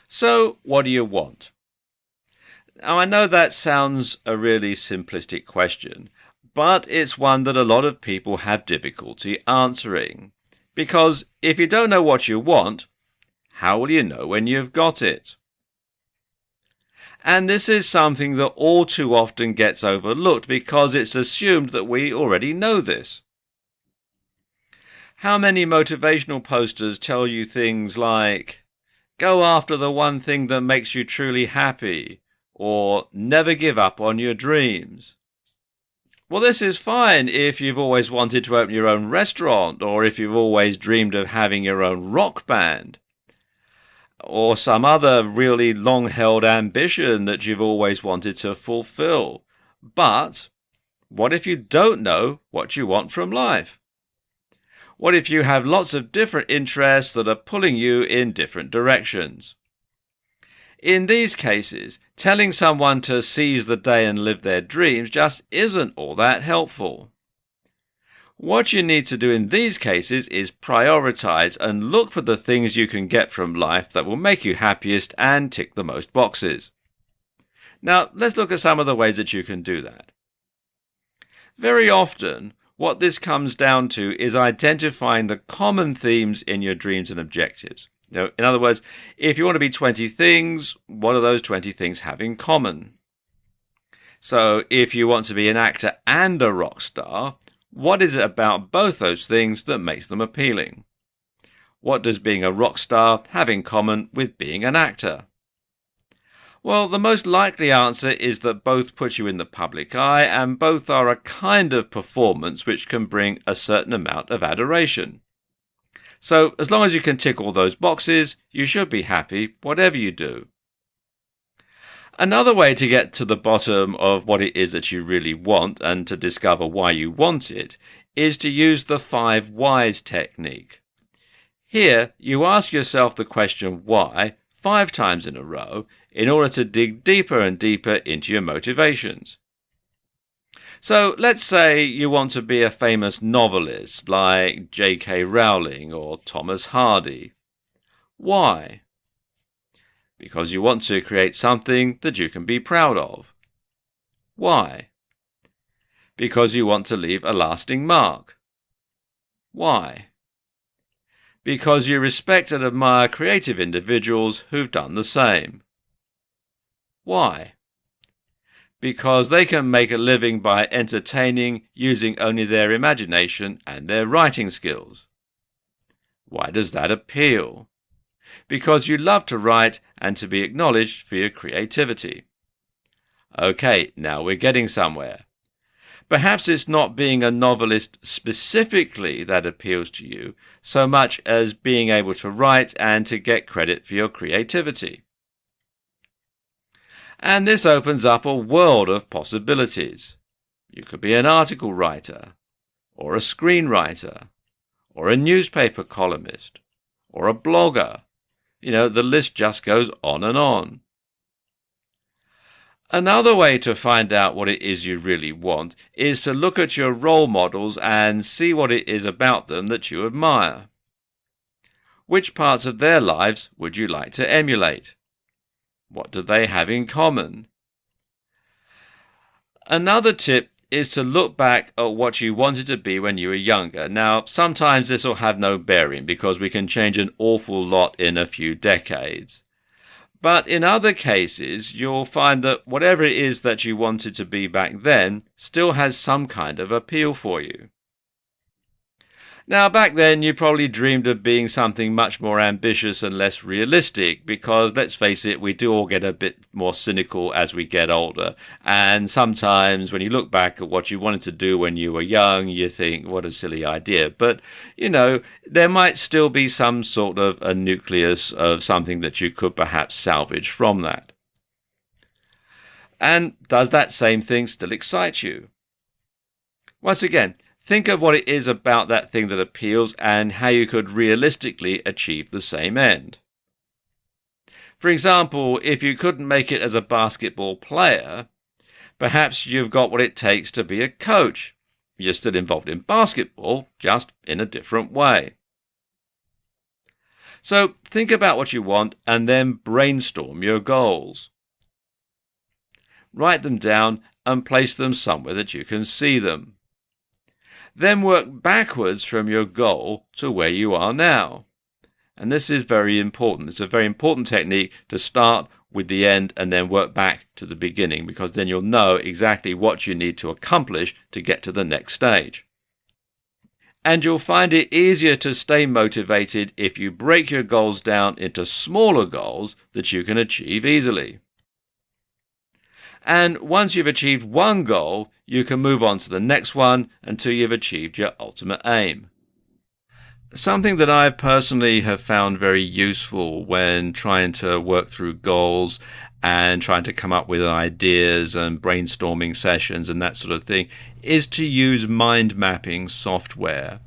So, what do you want? Now, I know that sounds a really simplistic question, but it's one that a lot of people have difficulty answering. Because if you don't know what you want, how will you know when you've got it? And this is something that all too often gets overlooked because it's assumed that we already know this. How many motivational posters tell you things like, go after the one thing that makes you truly happy, or never give up on your dreams? Well, this is fine if you've always wanted to open your own restaurant, or if you've always dreamed of having your own rock band, or some other really long-held ambition that you've always wanted to fulfill. But what if you don't know what you want from life? What if you have lots of different interests that are pulling you in different directions? In these cases, telling someone to seize the day and live their dreams just isn't all that helpful. What you need to do in these cases is prioritize and look for the things you can get from life that will make you happiest and tick the most boxes. Now, let's look at some of the ways that you can do that. Very often, what this comes down to is identifying the common themes in your dreams and objectives. Now, in other words, if you want to be 20 things, what do those 20 things have in common? So if you want to be an actor and a rock star, what is it about both those things that makes them appealing? What does being a rock star have in common with being an actor? Well, the most likely answer is that both put you in the public eye and both are a kind of performance which can bring a certain amount of adoration. So, as long as you can tick all those boxes, you should be happy whatever you do. Another way to get to the bottom of what it is that you really want and to discover why you want it is to use the 5 whys technique. Here, you ask yourself the question why 5 times in a row in order to dig deeper and deeper into your motivations. So let's say you want to be a famous novelist like J.K. Rowling or Thomas Hardy. Why? Because you want to create something that you can be proud of. Why? Because you want to leave a lasting mark. Why? Because you respect and admire creative individuals who've done the same. Why? Because they can make a living by entertaining using only their imagination and their writing skills. Why does that appeal? Because you love to write and to be acknowledged for your creativity. Okay, now we're getting somewhere. Perhaps it's not being a novelist specifically that appeals to you, so much as being able to write and to get credit for your creativity. And this opens up a world of possibilities. You could be an article writer, or a screenwriter, or a newspaper columnist, or a blogger. The list just goes on and on. Another way to find out what it is you really want is to look at your role models and see what it is about them that you admire. Which parts of their lives would you like to emulate? What do they have in common? Another tip is to look back at what you wanted to be when you were younger. Now, sometimes this will have no bearing because we can change an awful lot in a few decades. But in other cases, you'll find that whatever it is that you wanted to be back then still has some kind of appeal for you. Now, back then, you probably dreamed of being something much more ambitious and less realistic because, let's face it, we do all get a bit more cynical as we get older. And sometimes when you look back at what you wanted to do when you were young, you think, what a silly idea. But, there might still be some sort of a nucleus of something that you could perhaps salvage from that. And does that same thing still excite you? Once again, think of what it is about that thing that appeals and how you could realistically achieve the same end. For example, if you couldn't make it as a basketball player, perhaps you've got what it takes to be a coach. You're still involved in basketball, just in a different way. So think about what you want and then brainstorm your goals. Write them down and place them somewhere that you can see them. Then work backwards from your goal to where you are now. And this is very important. It's a very important technique to start with the end and then work back to the beginning, because then you'll know exactly what you need to accomplish to get to the next stage. And you'll find it easier to stay motivated if you break your goals down into smaller goals that you can achieve easily. And once you've achieved one goal, you can move on to the next one until you've achieved your ultimate aim. Something that I personally have found very useful when trying to work through goals and trying to come up with ideas and brainstorming sessions and that sort of thing is to use mind mapping software.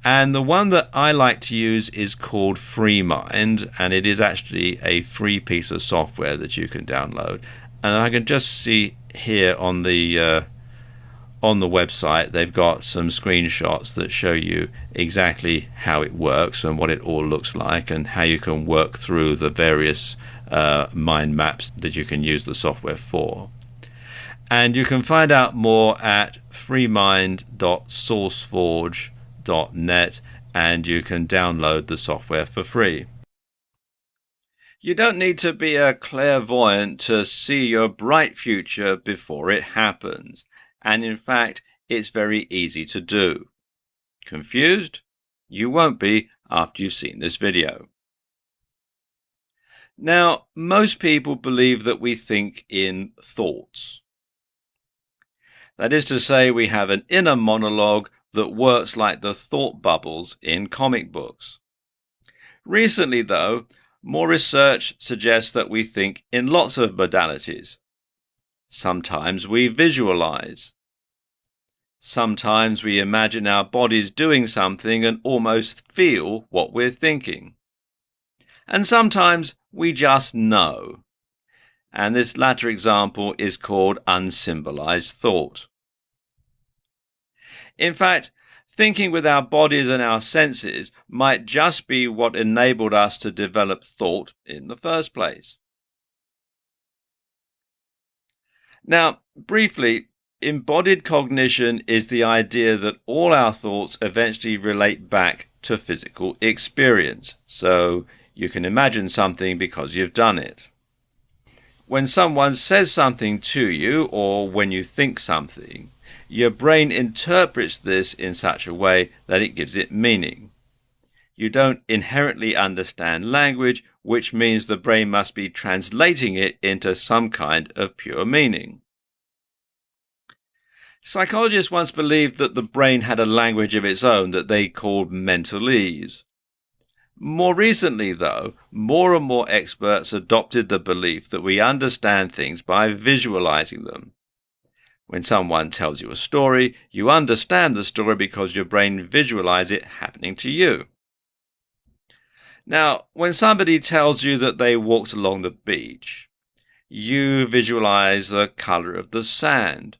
And the one that I like to use is called FreeMind, and it is actually a free piece of software that you can download. And I can just see here on the website, they've got some screenshots that show you exactly how it works and what it all looks like and how you can work through the various mind maps that you can use the software for. And you can find out more at freemind.sourceforge.net, and you can download the software for free. You don't need to be a clairvoyant to see your bright future before it happens. And in fact, it's very easy to do. Confused? You won't be after you've seen this video. Now, most people believe that we think in thoughts. That is to say, we have an inner monologue that works like the thought bubbles in comic books. Recently, though, more research suggests that we think in lots of modalities. Sometimes we visualize. Sometimes we imagine our bodies doing something and almost feel what we're thinking. And sometimes we just know. And this latter example is called unsymbolized thought. In fact, thinking with our bodies and our senses might just be what enabled us to develop thought in the first place. Now, briefly, embodied cognition is the idea that all our thoughts eventually relate back to physical experience. So you can imagine something because you've done it. When someone says something to you, or when you think something, your brain interprets this in such a way that it gives it meaning. You don't inherently understand language, which means the brain must be translating it into some kind of pure meaning. Psychologists once believed that the brain had a language of its own that they called mentalese. More recently, though, more and more experts adopted the belief that we understand things by visualizing them. When someone tells you a story, you understand the story because your brain visualizes it happening to you. Now, when somebody tells you that they walked along the beach, you visualize the color of the sand.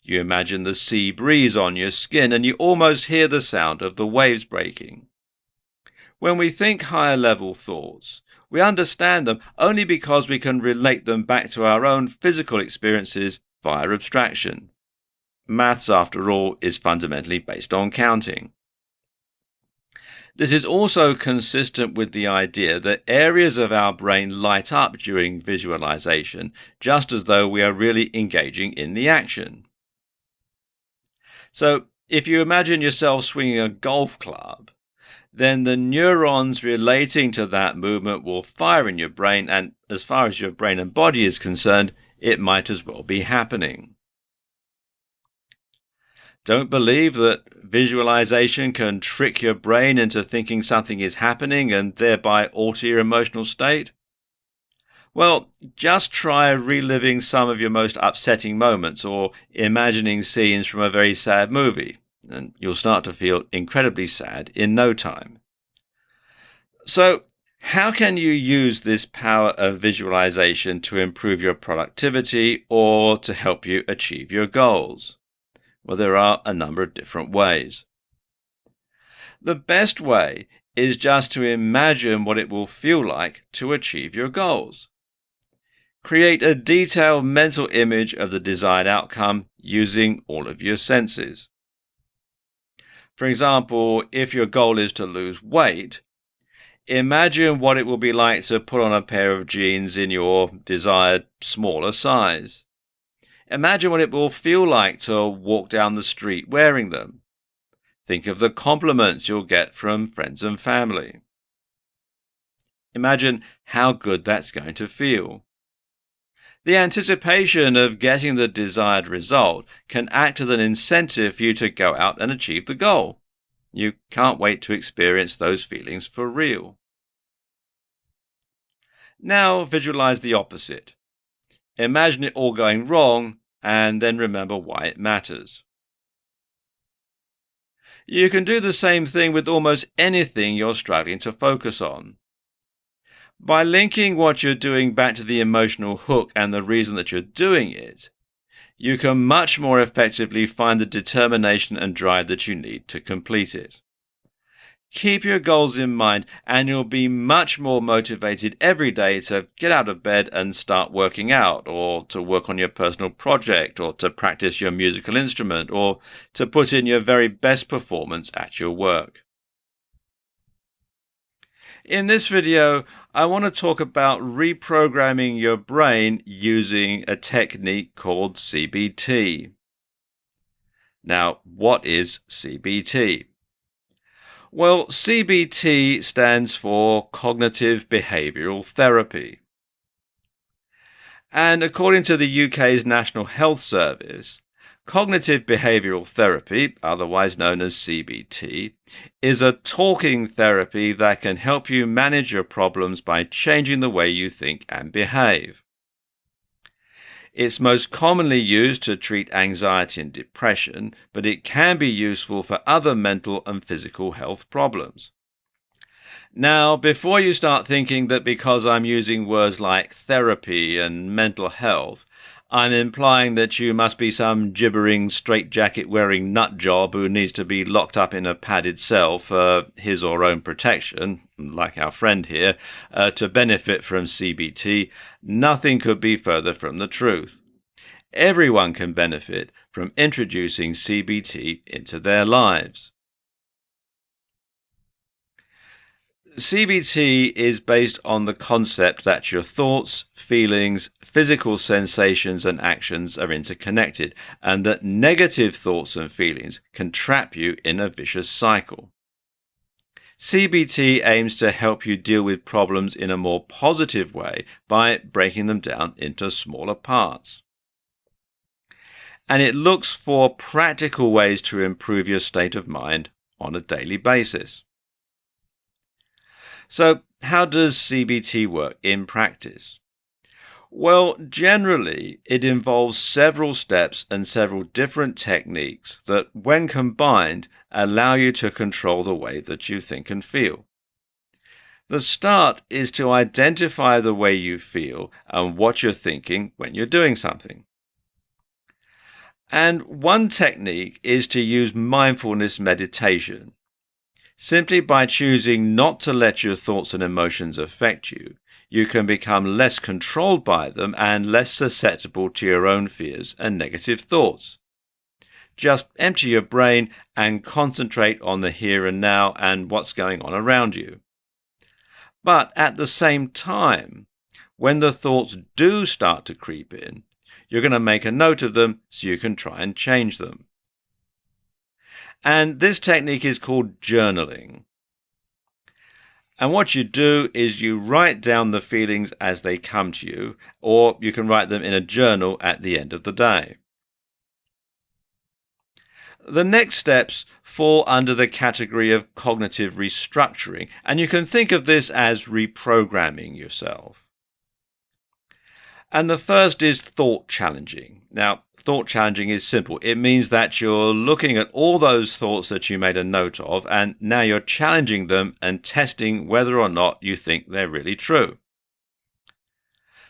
You imagine the sea breeze on your skin, and you almost hear the sound of the waves breaking. When we think higher level thoughts, we understand them only because we can relate them back to our own physical experiences via abstraction. Maths, after all, is fundamentally based on counting. This is also consistent with the idea that areas of our brain light up during visualization, just as though we are really engaging in the action. So, if you imagine yourself swinging a golf club, then the neurons relating to that movement will fire in your brain, and as far as your brain and body is concerned, it might as well be happening. Don't believe that visualization can trick your brain into thinking something is happening and thereby alter your emotional state? Well, just try reliving some of your most upsetting moments or imagining scenes from a very sad movie, and you'll start to feel incredibly sad in no time. So, how can you use this power of visualization to improve your productivity or to help you achieve your goals? Well, there are a number of different ways. The best way is just to imagine what it will feel like to achieve your goals. Create a detailed mental image of the desired outcome using all of your senses. For example, if your goal is to lose weight, imagine what it will be like to put on a pair of jeans in your desired smaller size. Imagine what it will feel like to walk down the street wearing them. Think of the compliments you'll get from friends and family. Imagine how good that's going to feel. The anticipation of getting the desired result can act as an incentive for you to go out and achieve the goal. You can't wait to experience those feelings for real. Now visualize the opposite. Imagine it all going wrong and then remember why it matters. You can do the same thing with almost anything you're struggling to focus on. By linking what you're doing back to the emotional hook and the reason that you're doing it, you can much more effectively find the determination and drive that you need to complete it. Keep your goals in mind and you'll be much more motivated every day to get out of bed and start working out, or to work on your personal project, or to practice your musical instrument, or to put in your very best performance at your work. In this video, I want to talk about reprogramming your brain using a technique called CBT. Now, what is CBT? Well, CBT stands for Cognitive Behavioural Therapy. And according to the UK's National Health Service, cognitive behavioural therapy, otherwise known as CBT, is a talking therapy that can help you manage your problems by changing the way you think and behave. It's most commonly used to treat anxiety and depression, but it can be useful for other mental and physical health problems. Now, before you start thinking that because I'm using words like therapy and mental health, I'm implying that you must be some gibbering, straitjacket-wearing nutjob who needs to be locked up in a padded cell for his or her own protection, like our friend here, to benefit from CBT, nothing could be further from the truth. Everyone can benefit from introducing CBT into their lives. CBT is based on the concept that your thoughts, feelings, physical sensations and actions are interconnected, and that negative thoughts and feelings can trap you in a vicious cycle. CBT aims to help you deal with problems in a more positive way by breaking them down into smaller parts. And it looks for practical ways to improve your state of mind on a daily basis. So, how does CBT work in practice? Well, generally, it involves several steps and several different techniques that, when combined, allow you to control the way that you think and feel. The start is to identify the way you feel and what you're thinking when you're doing something. And one technique is to use mindfulness meditation. Simply by choosing not to let your thoughts and emotions affect you, you can become less controlled by them and less susceptible to your own fears and negative thoughts. Just empty your brain and concentrate on the here and now and what's going on around you. But at the same time, when the thoughts do start to creep in, you're going to make a note of them so you can try and change them. And this technique is called journaling. And what you do is you write down the feelings as they come to you, or you can write them in a journal at the end of the day. The next steps fall under the category of cognitive restructuring, and you can think of this as reprogramming yourself. And the first is thought challenging. Now, thought challenging is simple. It means that you're looking at all those thoughts that you made a note of, and now you're challenging them and testing whether or not you think they're really true.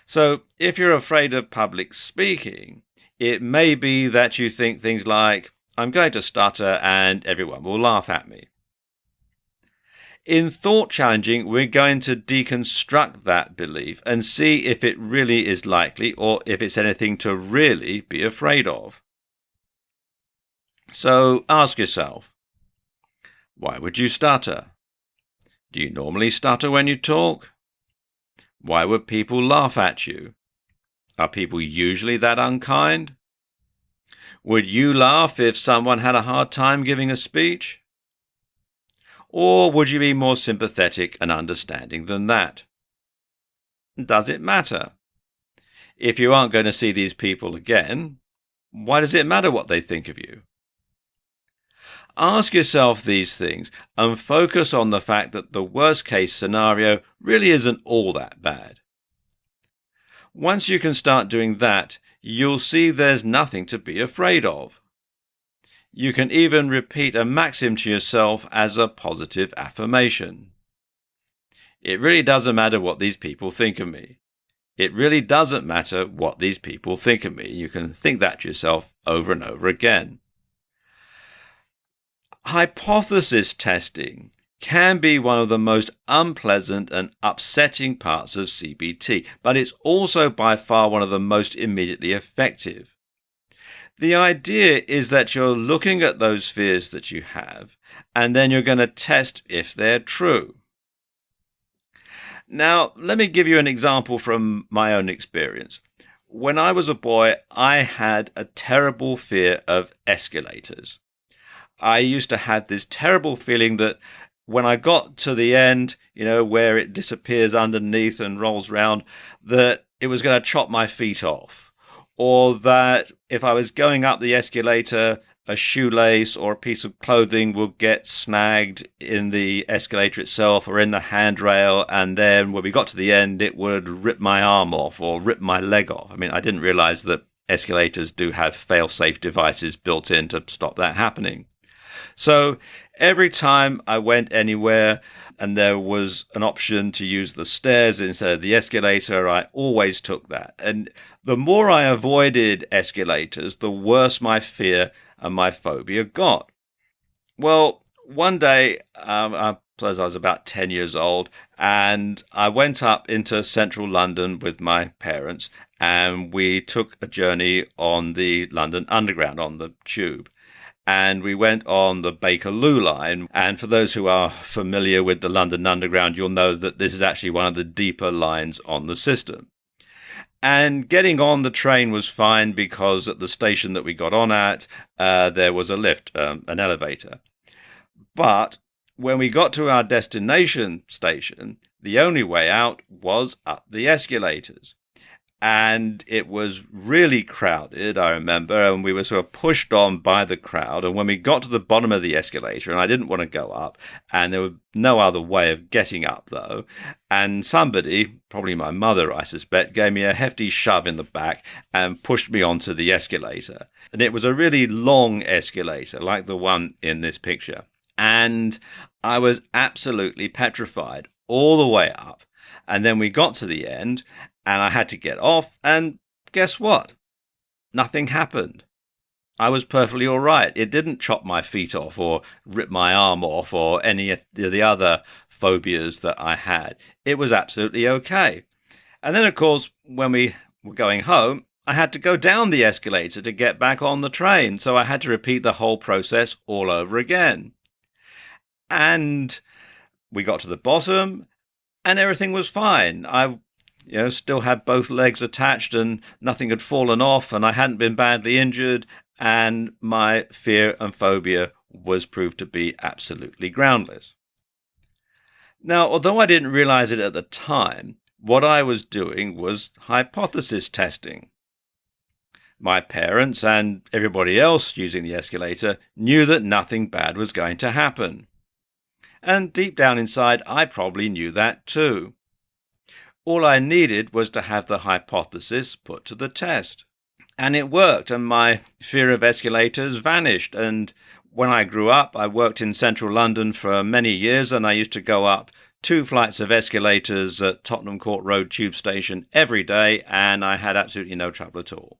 So, if you're afraid of public speaking, it may be that you think things like, I'm going to stutter and everyone will laugh at me. In thought challenging, we're going to deconstruct that belief and see if it really is likely or if it's anything to really be afraid of. So ask yourself, why would you stutter? Do you normally stutter when you talk? Why would people laugh at you? Are people usually that unkind? Would you laugh if someone had a hard time giving a speech? Or would you be more sympathetic and understanding than that? Does it matter? If you aren't going to see these people again, why does it matter what they think of you? Ask yourself these things and focus on the fact that the worst case scenario really isn't all that bad. Once you can start doing that, you'll see there's nothing to be afraid of. You can even repeat a maxim to yourself as a positive affirmation. It really doesn't matter what these people think of me. It really doesn't matter what these people think of me. You can think that to yourself over and over again. Hypothesis testing can be one of the most unpleasant and upsetting parts of CBT, but it's also by far one of the most immediately effective. The idea is that you're looking at those fears that you have, and then you're going to test if they're true. Now, let me give you an example from my own experience. When I was a boy, I had a terrible fear of escalators. I used to have this terrible feeling that when I got to the end, where it disappears underneath and rolls round, that it was going to chop my feet off. Or that if I was going up the escalator, a shoelace or a piece of clothing would get snagged in the escalator itself or in the handrail, and then when we got to the end, it would rip my arm off or rip my leg off. I mean, I didn't realize that escalators do have fail-safe devices built in to stop that happening. So every time I went anywhere and there was an option to use the stairs instead of the escalator, I always took that. And the more I avoided escalators, the worse my fear and my phobia got. Well, one day, I suppose I was about 10 years old, and I went up into central London with my parents, and we took a journey on the London Underground, on the tube. And we went on the Bakerloo line. And for those who are familiar with the London Underground, you'll know that this is actually one of the deeper lines on the system. And getting on the train was fine because at the station that we got on at, there was a lift, an elevator. But when we got to our destination station, the only way out was up the escalators. And it was really crowded, I remember, and we were sort of pushed on by the crowd. And when we got to the bottom of the escalator, and I didn't want to go up, and there was no other way of getting up, though, and somebody, probably my mother, I suspect, gave me a hefty shove in the back and pushed me onto the escalator. And it was a really long escalator, like the one in this picture. And I was absolutely petrified all the way up. And then we got to the end, and I had to get off, and guess what? Nothing happened. I was perfectly all right. It didn't chop my feet off or rip my arm off or any of the other phobias that I had. It was absolutely okay. And then, of course, when we were going home, I had to go down the escalator to get back on the train, so I had to repeat the whole process all over again. And we got to the bottom, and everything was fine. I still had both legs attached and nothing had fallen off, and I hadn't been badly injured, and my fear and phobia was proved to be absolutely groundless. Now, although I didn't realize it at the time, what I was doing was hypothesis testing. My parents and everybody else using the escalator knew that nothing bad was going to happen. And deep down inside, I probably knew that too. All I needed was to have the hypothesis put to the test. And it worked, and my fear of escalators vanished. And when I grew up, I worked in central London for many years, and I used to go up 2 flights of escalators at Tottenham Court Road Tube Station every day, and I had absolutely no trouble at all.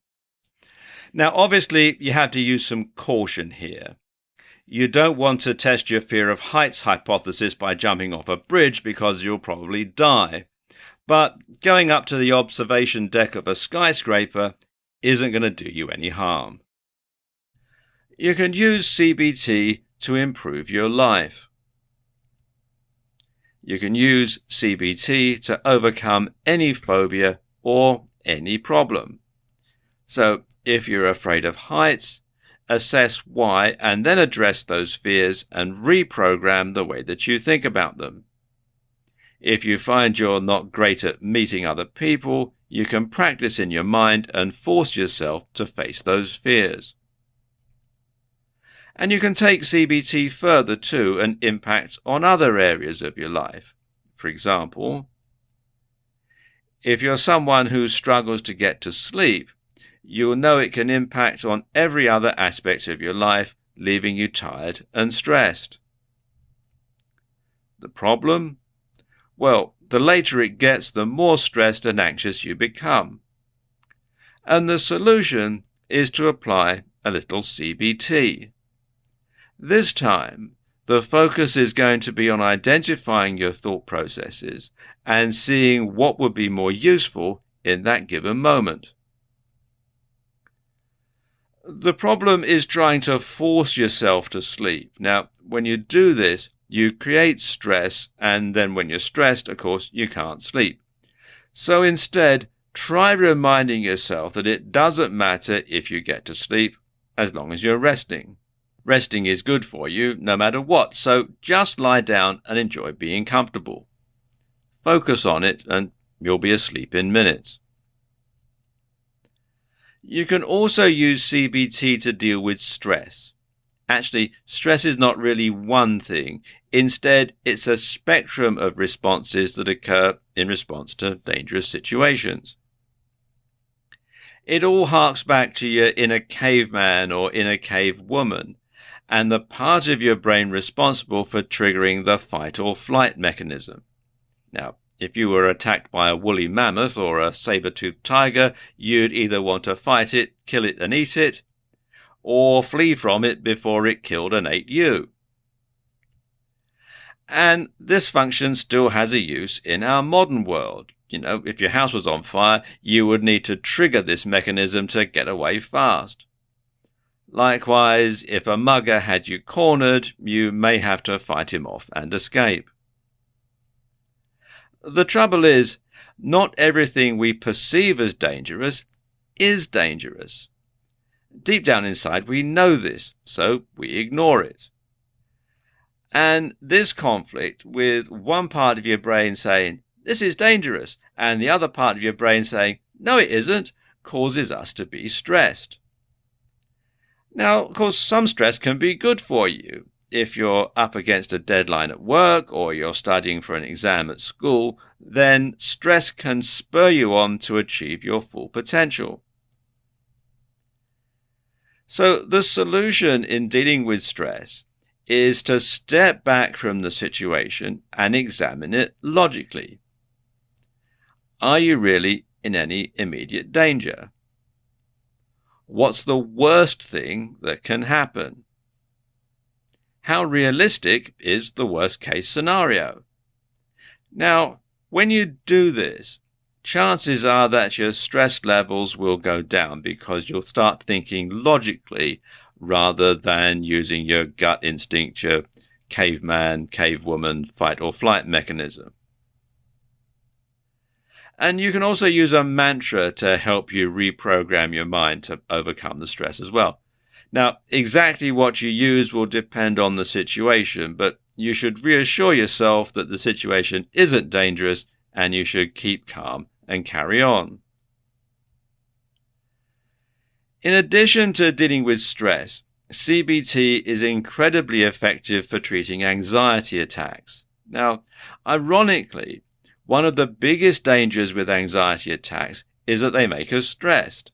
Now, obviously, you have to use some caution here. You don't want to test your fear of heights hypothesis by jumping off a bridge because you'll probably die. But going up to the observation deck of a skyscraper isn't going to do you any harm. You can use CBT to improve your life. You can use CBT to overcome any phobia or any problem. So if you're afraid of heights, assess why and then address those fears and reprogram the way that you think about them. If you find you're not great at meeting other people, you can practice in your mind and force yourself to face those fears. And you can take CBT further too and impact on other areas of your life. For example, if you're someone who struggles to get to sleep, you'll know it can impact on every other aspect of your life, leaving you tired and stressed. The problem? Well, the later it gets, the more stressed and anxious you become. And the solution is to apply a little CBT. This time, the focus is going to be on identifying your thought processes and seeing what would be more useful in that given moment. The problem is trying to force yourself to sleep. Now, when you do this, you create stress, and then when you're stressed, of course, you can't sleep. So instead, try reminding yourself that it doesn't matter if you get to sleep as long as you're resting. Resting is good for you no matter what, so just lie down and enjoy being comfortable. Focus on it and you'll be asleep in minutes. You can also use CBT to deal with stress. Actually, stress is not really one thing. Instead, it's a spectrum of responses that occur in response to dangerous situations. It all harks back to your inner caveman or inner cavewoman, and the part of your brain responsible for triggering the fight or flight mechanism. Now, if you were attacked by a woolly mammoth or a saber-toothed tiger, you'd either want to fight it, kill it and eat it, or flee from it before it killed and ate you. And this function still has a use in our modern world. If your house was on fire, you would need to trigger this mechanism to get away fast. Likewise, if a mugger had you cornered, you may have to fight him off and escape. The trouble is, not everything we perceive as dangerous is dangerous. Deep down inside, we know this, so we ignore it. And this conflict with one part of your brain saying, this is dangerous, and the other part of your brain saying, no, it isn't, causes us to be stressed. Now, of course, some stress can be good for you. If you're up against a deadline at work or you're studying for an exam at school, then stress can spur you on to achieve your full potential. So the solution in dealing with stress is to step back from the situation and examine it logically. Are you really in any immediate danger? What's the worst thing that can happen? How realistic is the worst-case scenario? Now, when you do this, chances are that your stress levels will go down because you'll start thinking logically rather than using your gut instinct, your caveman, cavewoman, fight or flight mechanism. And you can also use a mantra to help you reprogram your mind to overcome the stress as well. Now, exactly what you use will depend on the situation, but you should reassure yourself that the situation isn't dangerous and you should keep calm and carry on. In addition to dealing with stress, CBT is incredibly effective for treating anxiety attacks. Now, ironically, one of the biggest dangers with anxiety attacks is that they make us stressed.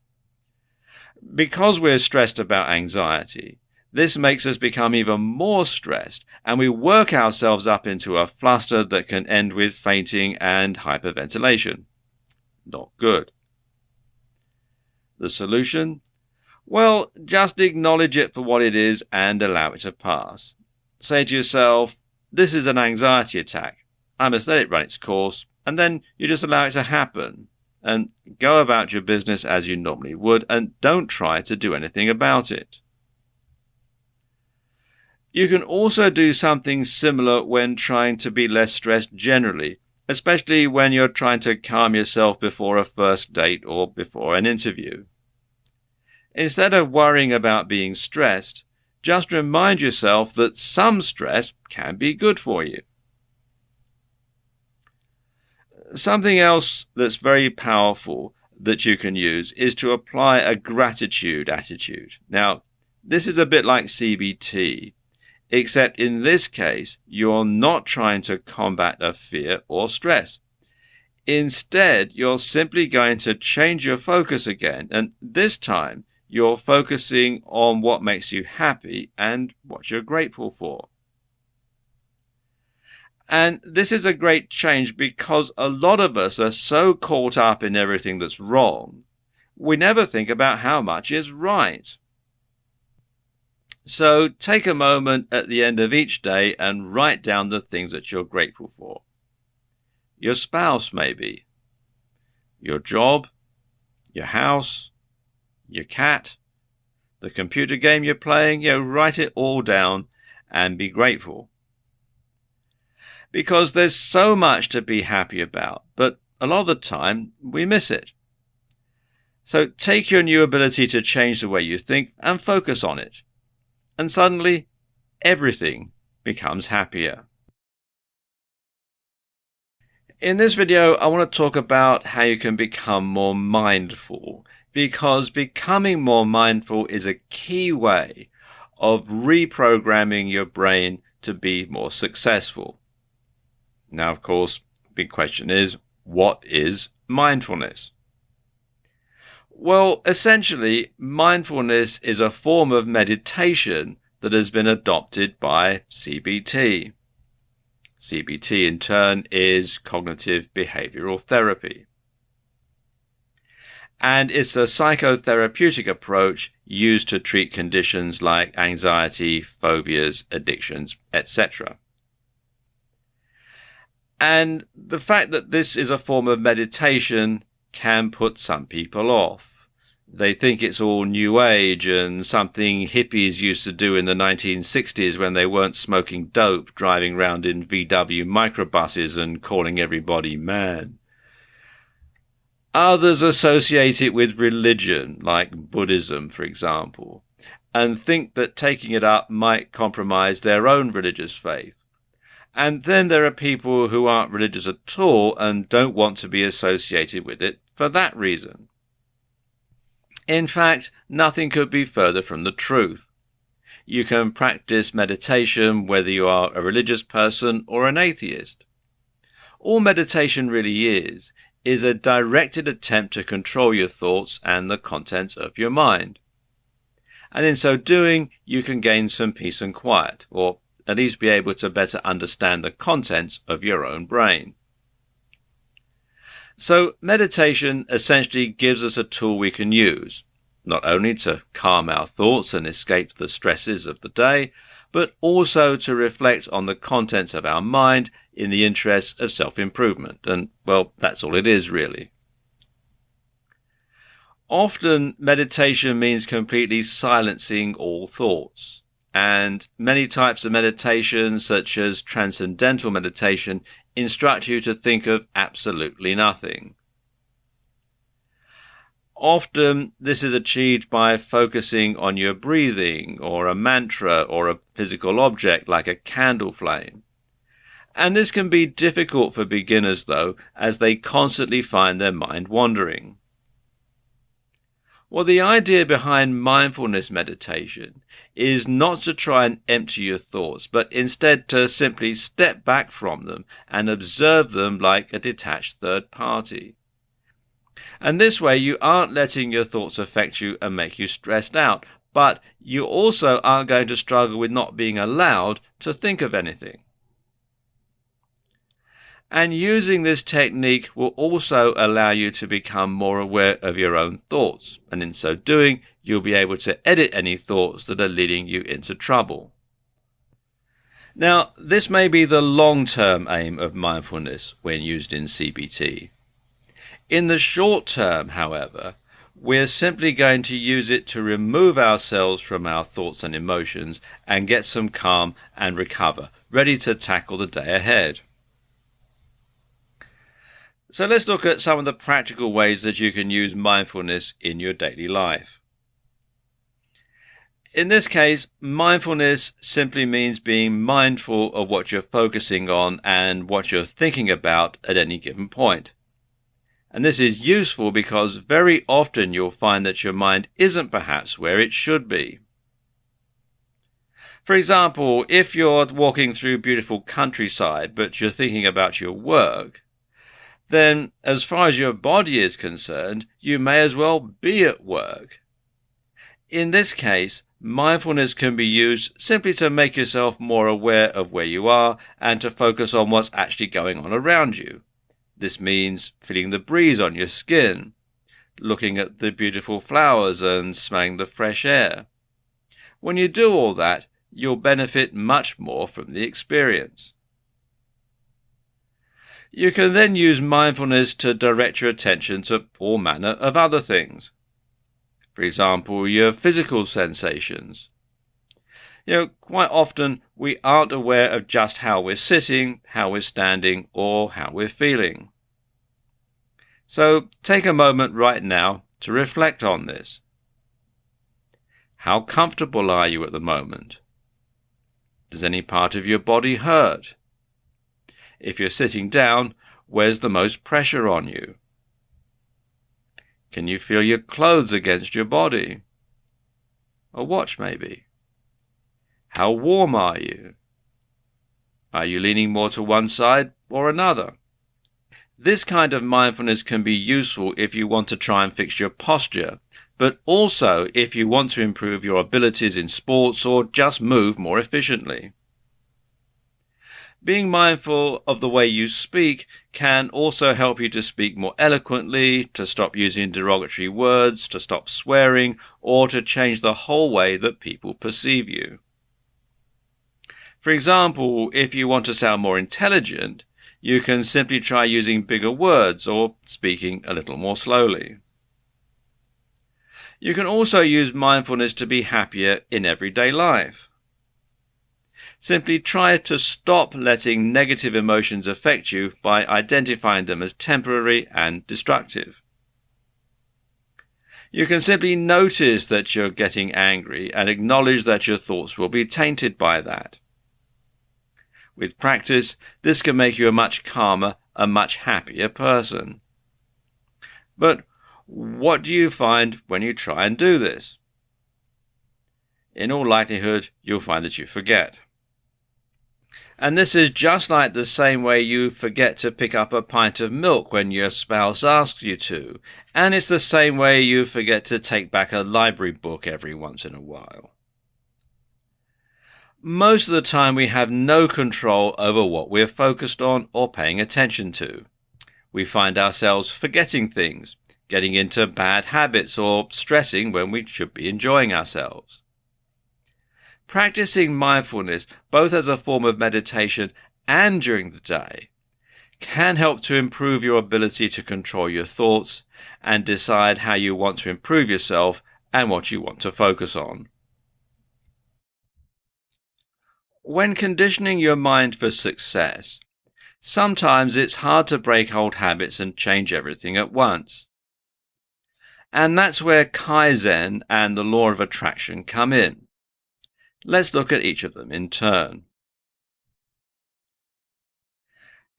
Because we're stressed about anxiety, this makes us become even more stressed, and we work ourselves up into a fluster that can end with fainting and hyperventilation. Not good. The solution? Well, just acknowledge it for what it is and allow it to pass. Say to yourself, this is an anxiety attack. I must let it run its course, and then you just allow it to happen. And go about your business as you normally would, and don't try to do anything about it. You can also do something similar when trying to be less stressed generally, especially when you're trying to calm yourself before a first date or before an interview. Instead of worrying about being stressed, just remind yourself that some stress can be good for you. Something else that's very powerful that you can use is to apply a gratitude attitude. Now, this is a bit like CBT, except in this case, you're not trying to combat a fear or stress. Instead, you're simply going to change your focus again, and this time you're focusing on what makes you happy and what you're grateful for. And this is a great change because a lot of us are so caught up in everything that's wrong, we never think about how much is right. So take a moment at the end of each day and write down the things that you're grateful for. Your spouse, maybe. Your job, your house, your cat, the computer game you're playing. Write it all down and be grateful. Because there's so much to be happy about, but a lot of the time we miss it. So take your new ability to change the way you think and focus on it. And suddenly, everything becomes happier. In this video, I want to talk about how you can become more mindful, because becoming more mindful is a key way of reprogramming your brain to be more successful. Now, of course, the big question is, what is mindfulness? Well, essentially, mindfulness is a form of meditation that has been adopted by CBT. CBT, in turn, is cognitive behavioral therapy. And it's a psychotherapeutic approach used to treat conditions like anxiety, phobias, addictions, etc. And the fact that this is a form of meditation can put some people off. They think it's all new age and something hippies used to do in the 1960s when they weren't smoking dope, driving around in VW microbuses and calling everybody man. Others associate it with religion, like Buddhism, for example, and think that taking it up might compromise their own religious faith. And then there are people who aren't religious at all and don't want to be associated with it for that reason. In fact, nothing could be further from the truth. You can practice meditation whether you are a religious person or an atheist. All meditation really is a directed attempt to control your thoughts and the contents of your mind. And in so doing, you can gain some peace and quiet, or at least be able to better understand the contents of your own brain. So meditation essentially gives us a tool we can use, not only to calm our thoughts and escape the stresses of the day, but also to reflect on the contents of our mind in the interest of self-improvement. And, well, that's all it is, really. Often, meditation means completely silencing all thoughts. And many types of meditation, such as transcendental meditation, instruct you to think of absolutely nothing. Often, this is achieved by focusing on your breathing, or a mantra, or a physical object like a candle flame. And this can be difficult for beginners, though, as they constantly find their mind wandering. Well, the idea behind mindfulness meditation is not to try and empty your thoughts, but instead to simply step back from them and observe them like a detached third party. And this way you aren't letting your thoughts affect you and make you stressed out, but you also aren't going to struggle with not being allowed to think of anything. And using this technique will also allow you to become more aware of your own thoughts, and in so doing, you'll be able to edit any thoughts that are leading you into trouble. Now, this may be the long-term aim of mindfulness when used in CBT. In the short term, however, we're simply going to use it to remove ourselves from our thoughts and emotions and get some calm and recover, ready to tackle the day ahead. So let's look at some of the practical ways that you can use mindfulness in your daily life. In this case, mindfulness simply means being mindful of what you're focusing on and what you're thinking about at any given point. And this is useful because very often you'll find that your mind isn't perhaps where it should be. For example, if you're walking through beautiful countryside but you're thinking about your work, then as far as your body is concerned, you may as well be at work. In this case, mindfulness can be used simply to make yourself more aware of where you are and to focus on what's actually going on around you. This means feeling the breeze on your skin, looking at the beautiful flowers and smelling the fresh air. When you do all that, you'll benefit much more from the experience. You can then use mindfulness to direct your attention to all manner of other things. For example, your physical sensations. Quite often we aren't aware of just how we're sitting, how we're standing, or how we're feeling. So take a moment right now to reflect on this. How comfortable are you at the moment? Does any part of your body hurt? If you're sitting down, where's the most pressure on you? Can you feel your clothes against your body? A watch maybe? How warm are you? Are you leaning more to one side or another? This kind of mindfulness can be useful if you want to try and fix your posture, but also if you want to improve your abilities in sports or just move more efficiently. Being mindful of the way you speak can also help you to speak more eloquently, to stop using derogatory words, to stop swearing, or to change the whole way that people perceive you. For example, if you want to sound more intelligent, you can simply try using bigger words or speaking a little more slowly. You can also use mindfulness to be happier in everyday life. Simply try to stop letting negative emotions affect you by identifying them as temporary and destructive. You can simply notice that you're getting angry and acknowledge that your thoughts will be tainted by that. With practice, this can make you a much calmer, a much happier person. But what do you find when you try and do this? In all likelihood, you'll find that you forget. And this is just like the same way you forget to pick up a pint of milk when your spouse asks you to, and it's the same way you forget to take back a library book every once in a while. Most of the time we have no control over what we're focused on or paying attention to. We find ourselves forgetting things, getting into bad habits, or stressing when we should be enjoying ourselves. Practicing mindfulness, both as a form of meditation and during the day, can help to improve your ability to control your thoughts and decide how you want to improve yourself and what you want to focus on. When conditioning your mind for success, sometimes it's hard to break old habits and change everything at once. And that's where Kaizen and the law of attraction come in. Let's look at each of them in turn.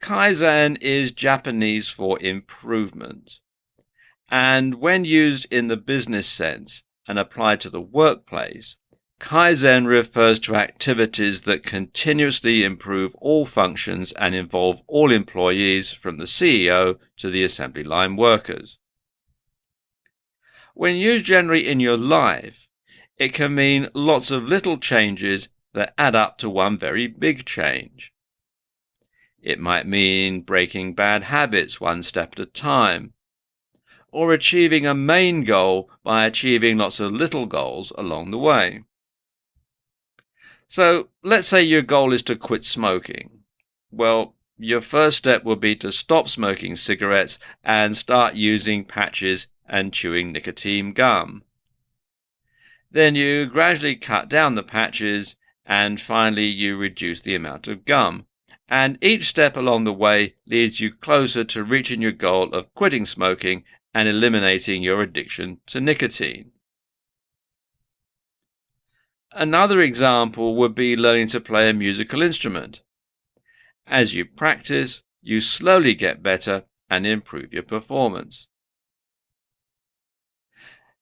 Kaizen is Japanese for improvement, and when used in the business sense and applied to the workplace, Kaizen refers to activities that continuously improve all functions and involve all employees from the CEO to the assembly line workers. When used generally in your life, it can mean lots of little changes that add up to one very big change. It might mean breaking bad habits one step at a time, or achieving a main goal by achieving lots of little goals along the way. So let's say your goal is to quit smoking. Well, your first step would be to stop smoking cigarettes and start using patches and chewing nicotine gum. Then you gradually cut down the patches and finally you reduce the amount of gum. And each step along the way leads you closer to reaching your goal of quitting smoking and eliminating your addiction to nicotine. Another example would be learning to play a musical instrument. As you practice, you slowly get better and improve your performance.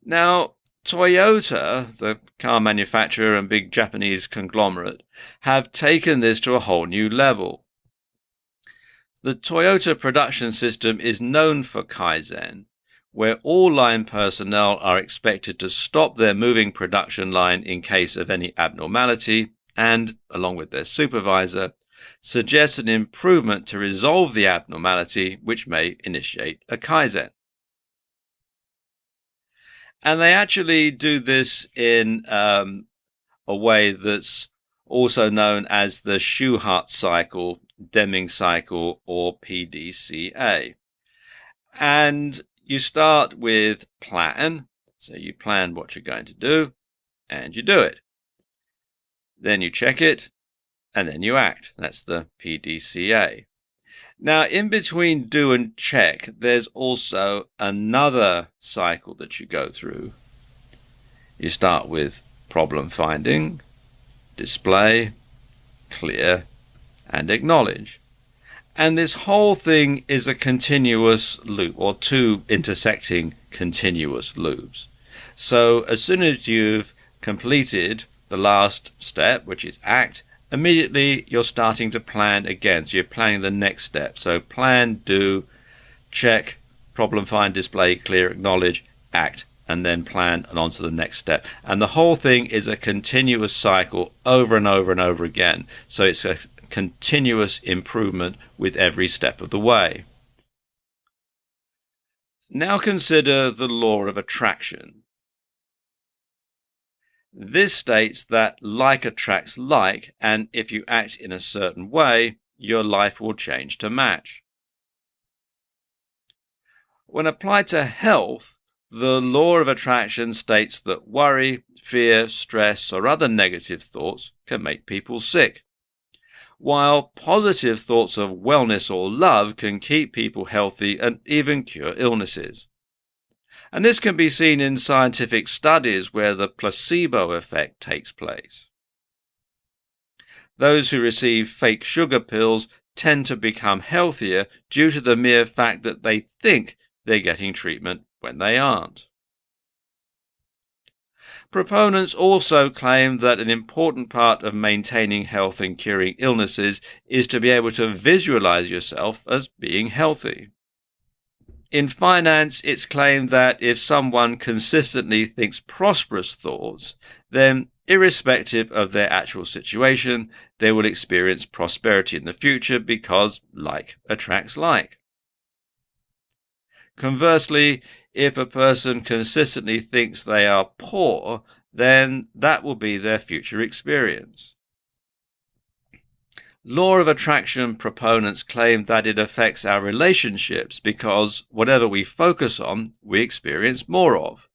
Now, Toyota, the car manufacturer and big Japanese conglomerate, have taken this to a whole new level. The Toyota production system is known for Kaizen, where all line personnel are expected to stop their moving production line in case of any abnormality and, along with their supervisor, suggest an improvement to resolve the abnormality which may initiate a Kaizen. And they actually do this in a way that's also known as the Schuhart cycle, Deming cycle, or PDCA. And you start with plan. So you plan what you're going to do and you do it. Then you check it and then you act. That's the PDCA. Now, in between do and check, there's also another cycle that you go through. You start with problem finding, display, clear, and acknowledge. And this whole thing is a continuous loop, or two intersecting continuous loops. So as soon as you've completed the last step, which is act, immediately you're starting to plan again. So you're planning the next step. So plan, do, check, problem find, display, clear, acknowledge, act, and then plan and on to the next step. And the whole thing is a continuous cycle over and over and over again. So it's a continuous improvement with every step of the way. Now consider the law of attraction. This states that like attracts like, and if you act in a certain way, your life will change to match. When applied to health, the law of attraction states that worry, fear, stress, or other negative thoughts can make people sick, while positive thoughts of wellness or love can keep people healthy and even cure illnesses. And this can be seen in scientific studies where the placebo effect takes place. Those who receive fake sugar pills tend to become healthier due to the mere fact that they think they're getting treatment when they aren't. Proponents also claim that an important part of maintaining health and curing illnesses is to be able to visualize yourself as being healthy. In finance, it's claimed that if someone consistently thinks prosperous thoughts, then irrespective of their actual situation, they will experience prosperity in the future because like attracts like. Conversely, if a person consistently thinks they are poor, then that will be their future experience. Law of attraction proponents claim that it affects our relationships because whatever we focus on, we experience more of.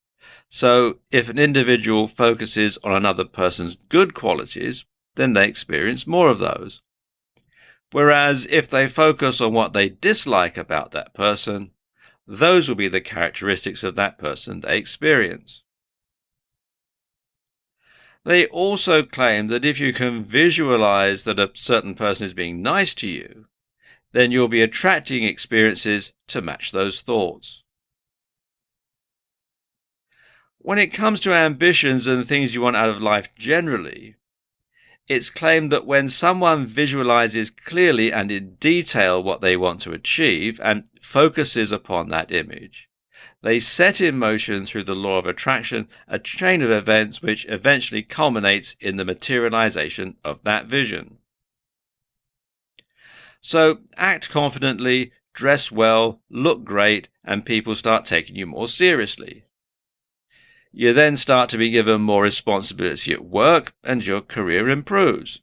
So if an individual focuses on another person's good qualities, then they experience more of those. Whereas if they focus on what they dislike about that person, those will be the characteristics of that person they experience. They also claim that if you can visualize that a certain person is being nice to you, then you'll be attracting experiences to match those thoughts. When it comes to ambitions and things you want out of life generally, it's claimed that when someone visualizes clearly and in detail what they want to achieve and focuses upon that image, they set in motion through the law of attraction a chain of events which eventually culminates in the materialization of that vision. So act confidently, dress well, look great, and people start taking you more seriously. You then start to be given more responsibility at work, and your career improves.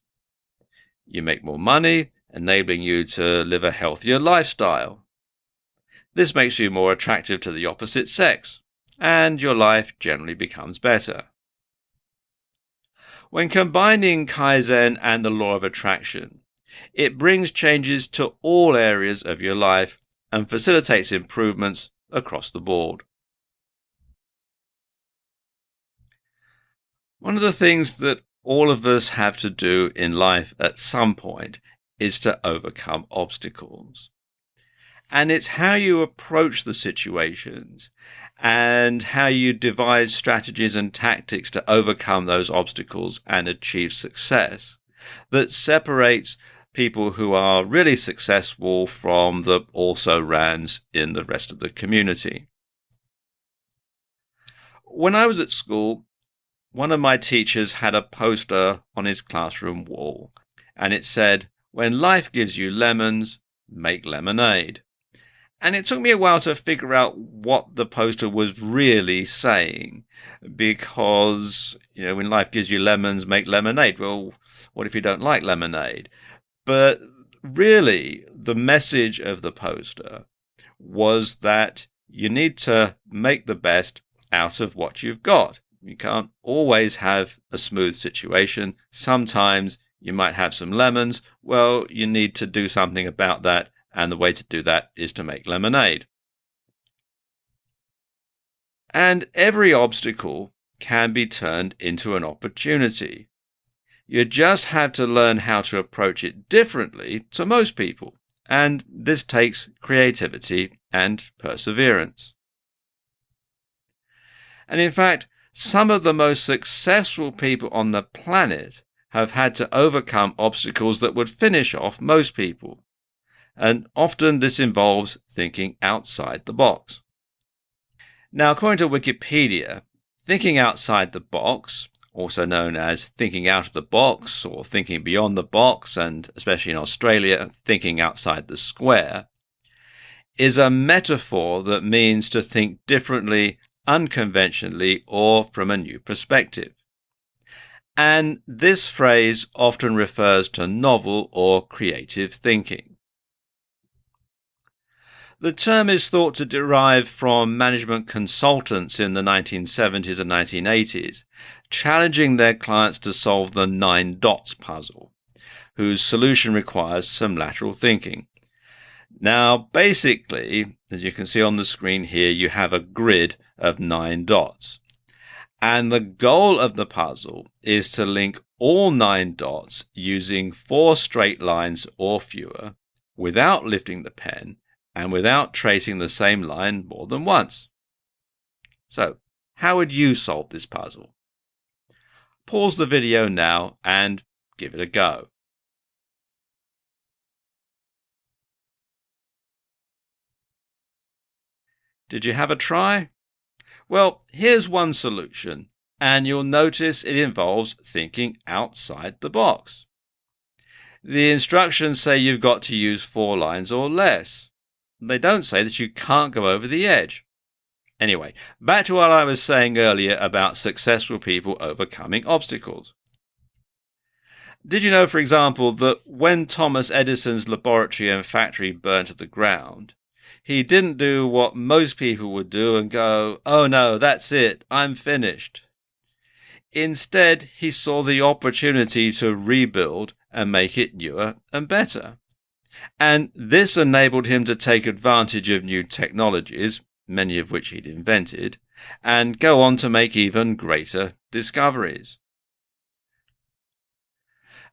You make more money, enabling you to live a healthier lifestyle. This makes you more attractive to the opposite sex, and your life generally becomes better. When combining Kaizen and the law of attraction, it brings changes to all areas of your life and facilitates improvements across the board. One of the things that all of us have to do in life at some point is to overcome obstacles. And it's how you approach the situations and how you devise strategies and tactics to overcome those obstacles and achieve success that separates people who are really successful from the also-rans in the rest of the community. When I was at school, one of my teachers had a poster on his classroom wall, and it said, "When life gives you lemons, make lemonade." And it took me a while to figure out what the poster was really saying, because, when life gives you lemons, make lemonade. Well, what if you don't like lemonade? But really, the message of the poster was that you need to make the best out of what you've got. You can't always have a smooth situation. Sometimes you might have some lemons. Well, you need to do something about that, and the way to do that is to make lemonade. And every obstacle can be turned into an opportunity. You just have to learn how to approach it differently to most people, and this takes creativity and perseverance. And in fact, some of the most successful people on the planet have had to overcome obstacles that would finish off most people. And often this involves thinking outside the box. Now, according to Wikipedia, thinking outside the box, also known as thinking out of the box or thinking beyond the box, and especially in Australia, thinking outside the square, is a metaphor that means to think differently, unconventionally, or from a new perspective. And this phrase often refers to novel or creative thinking. The term is thought to derive from management consultants in the 1970s and 1980s, challenging their clients to solve the 9 dots puzzle, whose solution requires some lateral thinking. Now, basically, as you can see on the screen here, you have a grid of 9 dots. And the goal of the puzzle is to link all 9 dots using 4 straight lines or fewer, without lifting the pen, and without tracing the same line more than once. So, how would you solve this puzzle? Pause the video now and give it a go. Did you have a try? Well, here's one solution, and you'll notice it involves thinking outside the box. The instructions say you've got to use 4 lines or less. They don't say that you can't go over the edge. Anyway, back to what I was saying earlier about successful people overcoming obstacles. Did you know, for example, that when Thomas Edison's laboratory and factory burned to the ground, he didn't do what most people would do and go, "Oh no, that's it, I'm finished." Instead, he saw the opportunity to rebuild and make it newer and better. And this enabled him to take advantage of new technologies, many of which he'd invented, and go on to make even greater discoveries.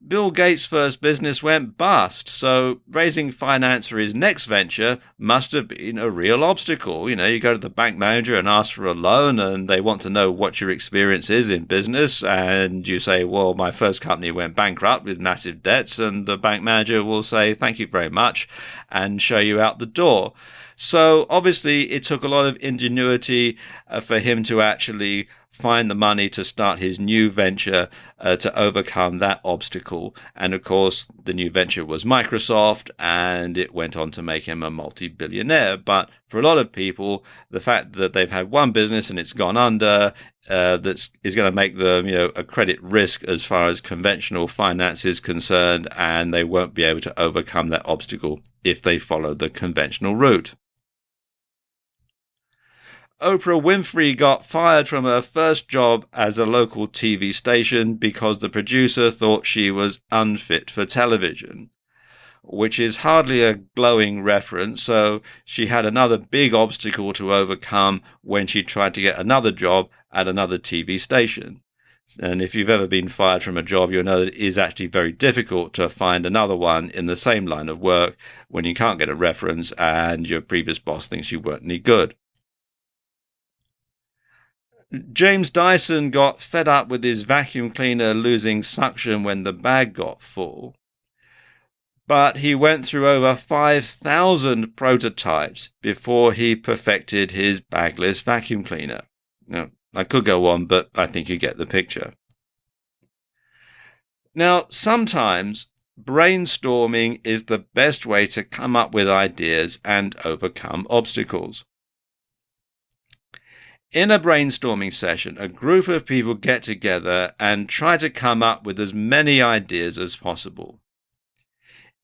Bill Gates' first business went bust, so raising finance for his next venture must have been a real obstacle. You go to the bank manager and ask for a loan, and they want to know what your experience is in business, and you say, "Well, my first company went bankrupt with massive debts," and the bank manager will say, "Thank you very much," and show you out the door. So obviously it took a lot of ingenuity for him to actually find the money to start his new venture to overcome that obstacle. And of course, the new venture was Microsoft, and it went on to make him a multi-billionaire. But for a lot of people, the fact that they've had one business and it's gone under, that is going to make them, a credit risk as far as conventional finance is concerned, and they won't be able to overcome that obstacle if they follow the conventional route. Oprah Winfrey got fired from her first job as a local TV station because the producer thought she was unfit for television, which is hardly a glowing reference. So she had another big obstacle to overcome when she tried to get another job at another TV station. And if you've ever been fired from a job, you'll know that it is actually very difficult to find another one in the same line of work when you can't get a reference and your previous boss thinks you weren't any good. James Dyson got fed up with his vacuum cleaner losing suction when the bag got full, but he went through over 5,000 prototypes before he perfected his bagless vacuum cleaner. Now, I could go on, but I think you get the picture. Now, sometimes brainstorming is the best way to come up with ideas and overcome obstacles. In a brainstorming session, a group of people get together and try to come up with as many ideas as possible.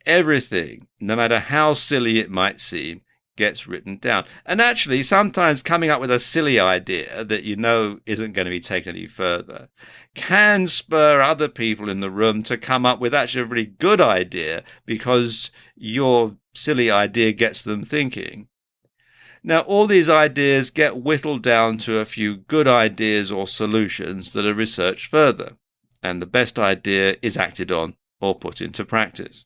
Everything, no matter how silly it might seem, gets written down. And actually, sometimes coming up with a silly idea that you know isn't going to be taken any further can spur other people in the room to come up with actually a really good idea because your silly idea gets them thinking. Now, all these ideas get whittled down to a few good ideas or solutions that are researched further, and the best idea is acted on or put into practice.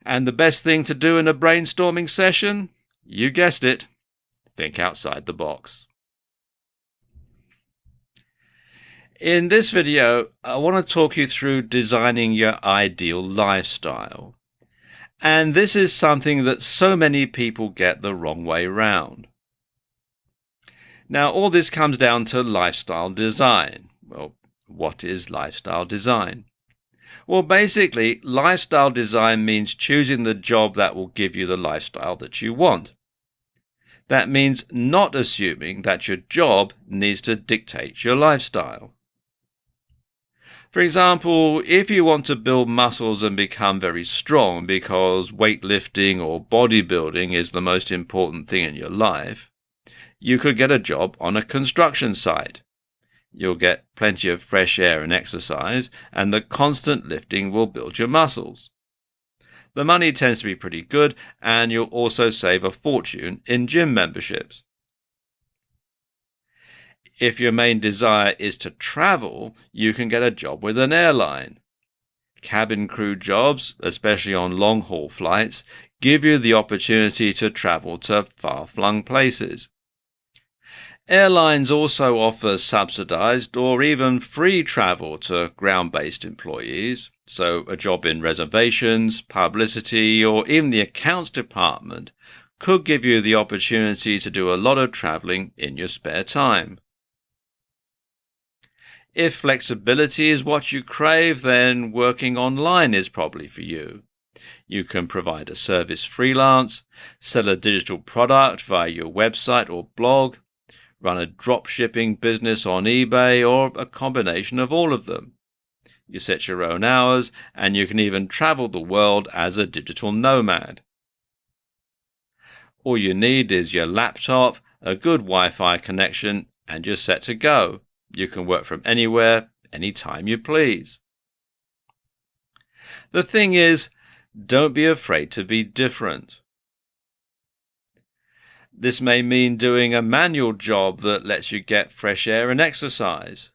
And the best thing to do in a brainstorming session? You guessed it, think outside the box. In this video, I want to talk you through designing your ideal lifestyle. And this is something that so many people get the wrong way round. Now, all this comes down to lifestyle design. Well, what is lifestyle design? Well, basically, lifestyle design means choosing the job that will give you the lifestyle that you want. That means not assuming that your job needs to dictate your lifestyle. For example, if you want to build muscles and become very strong because weightlifting or bodybuilding is the most important thing in your life, you could get a job on a construction site. You'll get plenty of fresh air and exercise, and the constant lifting will build your muscles. The money tends to be pretty good, and you'll also save a fortune in gym memberships. If your main desire is to travel, you can get a job with an airline. Cabin crew jobs, especially on long-haul flights, give you the opportunity to travel to far-flung places. Airlines also offer subsidized or even free travel to ground-based employees, so a job in reservations, publicity, or even the accounts department could give you the opportunity to do a lot of traveling in your spare time. If flexibility is what you crave, then working online is probably for you. You can provide a service freelance, sell a digital product via your website or blog, run a drop shipping business on eBay, or a combination of all of them. You set your own hours, and you can even travel the world as a digital nomad. All you need is your laptop, a good Wi-Fi connection, and you're set to go. You can work from anywhere, anytime you please. The thing is, don't be afraid to be different. This may mean doing a manual job that lets you get fresh air and exercise.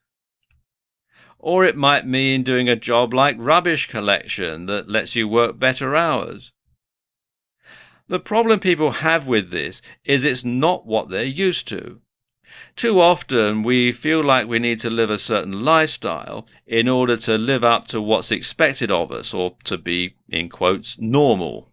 Or it might mean doing a job like rubbish collection that lets you work better hours. The problem people have with this is it's not what they're used to. Too often we feel like we need to live a certain lifestyle in order to live up to what's expected of us, or to be, in quotes, normal.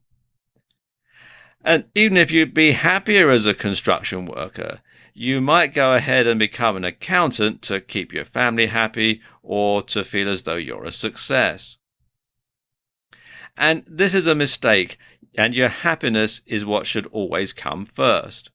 And even if you'd be happier as a construction worker, you might go ahead and become an accountant to keep your family happy or to feel as though you're a success. And this is a mistake, and your happiness is what should always come first.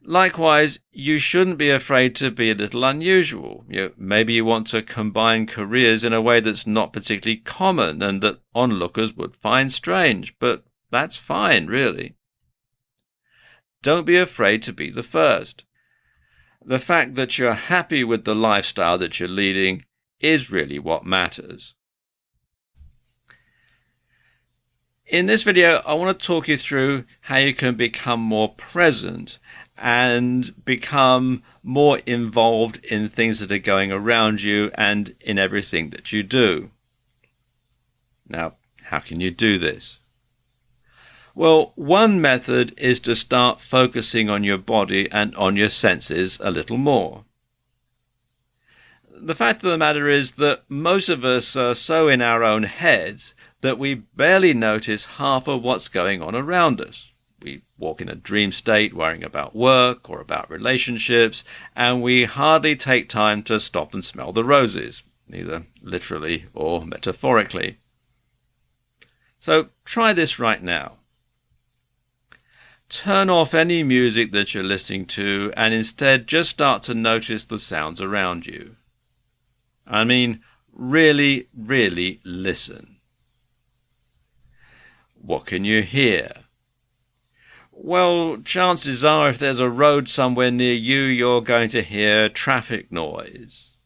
Likewise, you shouldn't be afraid to be a little unusual. Maybe you want to combine careers in a way that's not particularly common and that onlookers would find strange, but that's fine, really. Don't be afraid to be the first. The fact that you're happy with the lifestyle that you're leading is really what matters. In this video, I want to talk you through how you can become more present and become more involved in things that are going around you and in everything that you do. Now, how can you do this? Well, one method is to start focusing on your body and on your senses a little more. The fact of the matter is that most of us are so in our own heads that we barely notice half of what's going on around us. We walk in a dream state worrying about work or about relationships, and we hardly take time to stop and smell the roses, either literally or metaphorically. So try this right now. Turn off any music that you're listening to and instead just start to notice the sounds around you. I mean, really, really listen. What can you hear? Well, chances are if there's a road somewhere near you, you're going to hear traffic noise.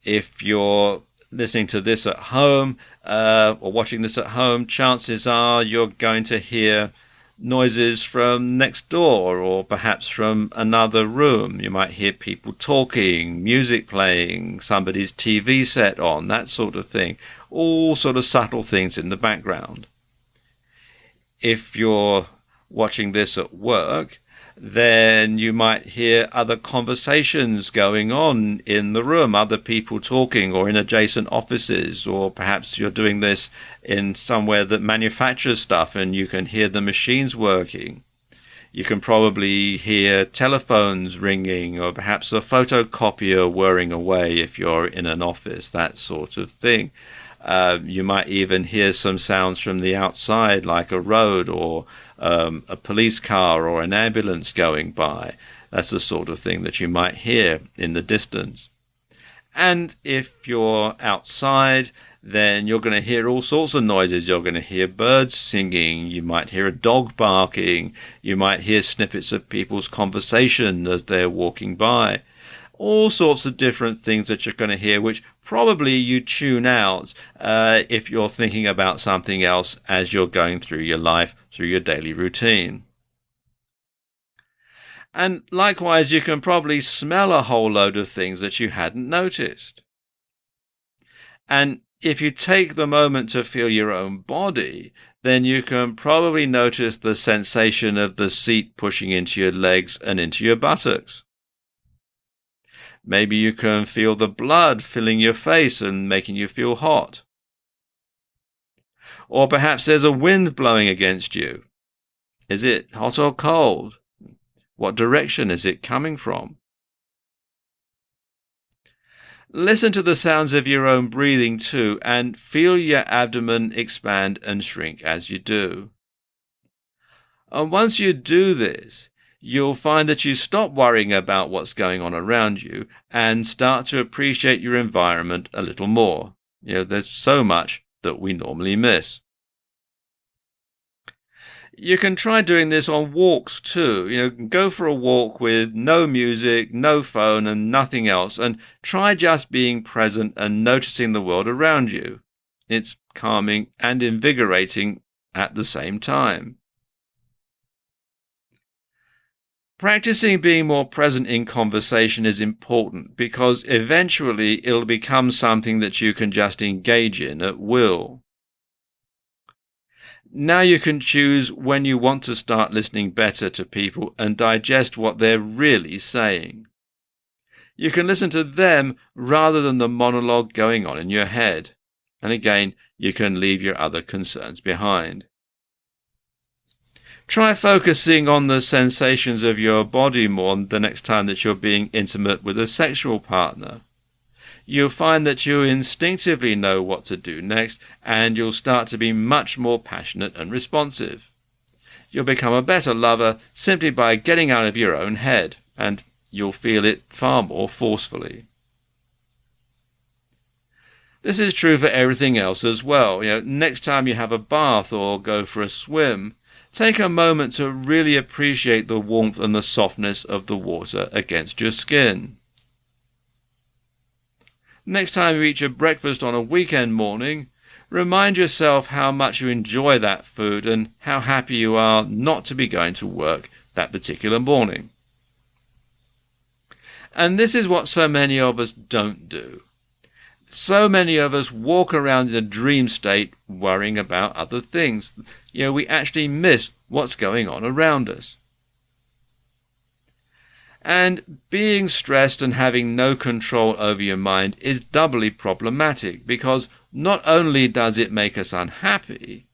If you're listening to this at home or watching this at home, chances are you're going to hear noises from next door or perhaps from another room. You might hear people talking, music playing, somebody's TV set on, that sort of thing. All sort of subtle things in the background. If you're watching this at work, then you might hear other conversations going on in the room, other people talking or in adjacent offices, or perhaps you're doing this in somewhere that manufactures stuff and you can hear the machines working. You can probably hear telephones ringing or perhaps a photocopier whirring away if you're in an office, that sort of thing. You might even hear some sounds from the outside, like a road or a police car or an ambulance going by. That's the sort of thing that you might hear in the distance. And if you're outside, then you're going to hear all sorts of noises. You're going to hear birds singing. You might hear a dog barking. You might hear snippets of people's conversation as they're walking by. All sorts of different things that you're going to hear, which probably you tune out if you're thinking about something else as you're going through your life, through your daily routine. And likewise, you can probably smell a whole load of things that you hadn't noticed. And if you take the moment to feel your own body, then you can probably notice the sensation of the seat pushing into your legs and into your buttocks. Maybe you can feel the blood filling your face and making you feel hot. Or perhaps there's a wind blowing against you. Is it hot or cold? What direction is it coming from? Listen to the sounds of your own breathing too, and feel your abdomen expand and shrink as you do. And once you do this, you'll find that you stop worrying about what's going on around you and start to appreciate your environment a little more. There's so much that we normally miss. You can try doing this on walks too. Go for a walk with no music, no phone and nothing else, and try just being present and noticing the world around you. It's calming and invigorating at the same time. Practicing being more present in conversation is important because eventually it'll become something that you can just engage in at will. Now you can choose when you want to start listening better to people and digest what they're really saying. You can listen to them rather than the monologue going on in your head. And again, you can leave your other concerns behind. Try focusing on the sensations of your body more the next time that you're being intimate with a sexual partner. You'll find that you instinctively know what to do next, and you'll start to be much more passionate and responsive. You'll become a better lover simply by getting out of your own head, and you'll feel it far more forcefully. This is true for everything else as well. Next time you have a bath or go for a swim, take a moment to really appreciate the warmth and the softness of the water against your skin. Next time you eat your breakfast on a weekend morning, remind yourself how much you enjoy that food and how happy you are not to be going to work that particular morning. And this is what so many of us don't do. So many of us walk around in a dream state worrying about other things. We actually miss what's going on around us. And being stressed and having no control over your mind is doubly problematic because not only does it make us unhappy,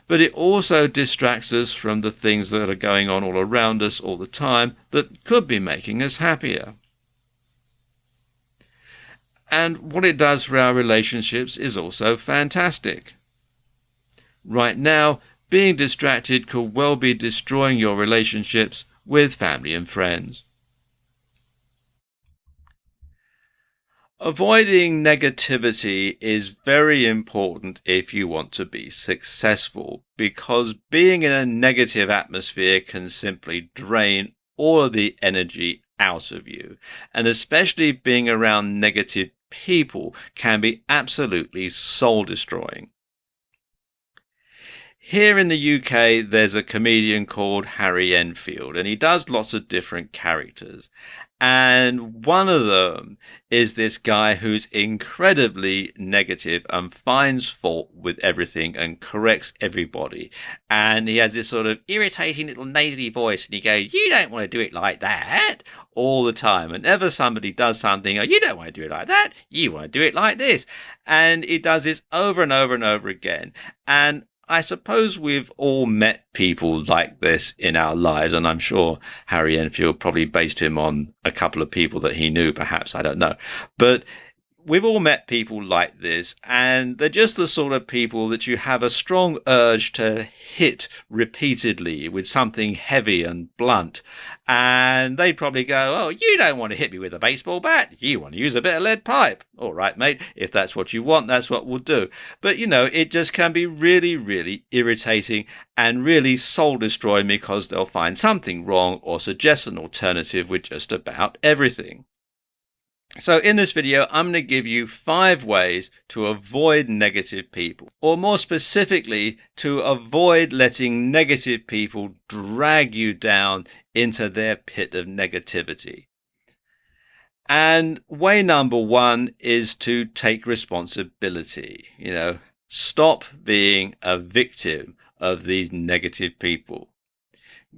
but it also distracts us from the things that are going on all around us all the time that could be making us happier. And what it does for our relationships is also fantastic. Right now, being distracted could well be destroying your relationships with family and friends. Avoiding negativity is very important if you want to be successful, because being in a negative atmosphere can simply drain all of the energy out of you. And especially being around negative people can be absolutely soul-destroying. Here in the UK, there's a comedian called Harry Enfield, and he does lots of different characters. And one of them is this guy who's incredibly negative and finds fault with everything and corrects everybody. And he has this sort of irritating little nasally voice, and he goes, "You don't want to do it like that," all the time. Whenever somebody does something, "Oh, you don't want to do it like that, you want to do it like this." And he does this over and over and over again. And I suppose we've all met people like this in our lives, and I'm sure Harry Enfield probably based him on a couple of people that he knew, perhaps, I don't know. But we've all met people like this, and they're just the sort of people that you have a strong urge to hit repeatedly with something heavy and blunt. And they'd probably go, "Oh, you don't want to hit me with a baseball bat. You want to use a bit of lead pipe." "All right, mate, if that's what you want, that's what we'll do." But, it just can be really, really irritating and really soul-destroying because they'll find something wrong or suggest an alternative with just about everything. So in this video, I'm going to give you 5 ways to avoid negative people, or more specifically, to avoid letting negative people drag you down into their pit of negativity. And way number 1 is to take responsibility. Stop being a victim of these negative people.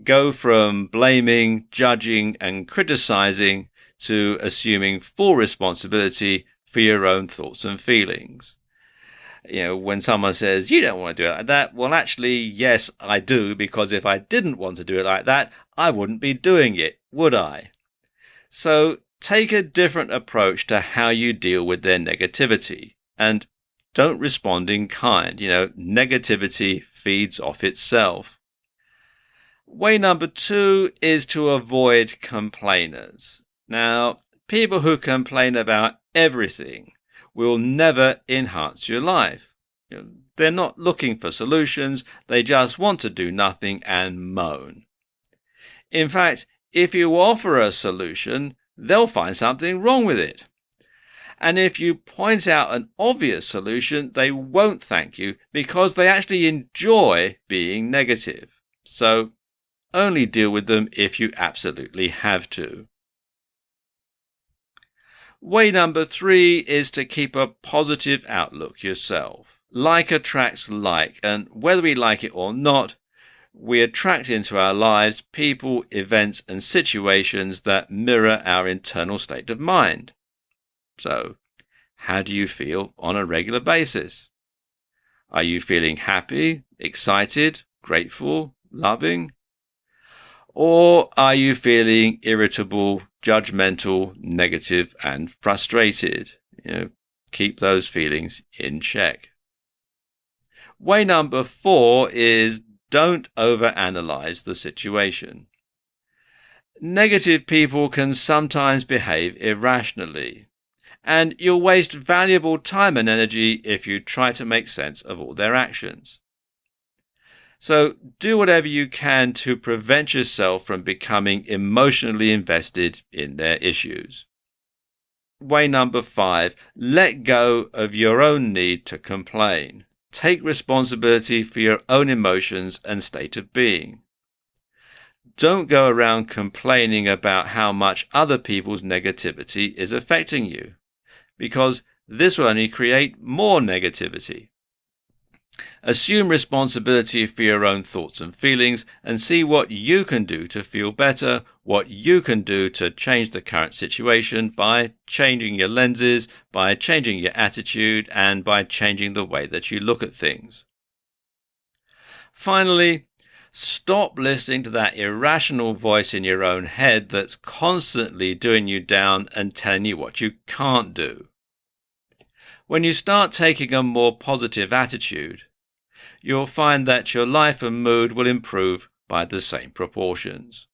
Go from blaming, judging, and criticizing to assuming full responsibility for your own thoughts and feelings. When someone says, "You don't want to do it like that," well, actually, yes, I do, because if I didn't want to do it like that, I wouldn't be doing it, would I? So take a different approach to how you deal with their negativity, and don't respond in kind. Negativity feeds off itself. Way number 2 is to avoid complainers. Now, people who complain about everything will never enhance your life. They're not looking for solutions, they just want to do nothing and moan. In fact, if you offer a solution, they'll find something wrong with it. And if you point out an obvious solution, they won't thank you because they actually enjoy being negative. So only deal with them if you absolutely have to. Way number 3 is to keep a positive outlook yourself. Like attracts like, and whether we like it or not, we attract into our lives people, events, and situations that mirror our internal state of mind. So, how do you feel on a regular basis? Are you feeling happy, excited, grateful, loving, Or are you feeling irritable, judgmental, negative, and frustrated? Keep those feelings in check. Way number 4 is don't overanalyze the situation. Negative people can sometimes behave irrationally, and you'll waste valuable time and energy if you try to make sense of all their actions. So do whatever you can to prevent yourself from becoming emotionally invested in their issues. Way number 5, let go of your own need to complain. Take responsibility for your own emotions and state of being. Don't go around complaining about how much other people's negativity is affecting you, because this will only create more negativity. Assume responsibility for your own thoughts and feelings and see what you can do to feel better, what you can do to change the current situation by changing your lenses, by changing your attitude, and by changing the way that you look at things. Finally, stop listening to that irrational voice in your own head that's constantly doing you down and telling you what you can't do. When you start taking a more positive attitude, you'll find that your life and mood will improve by the same proportions.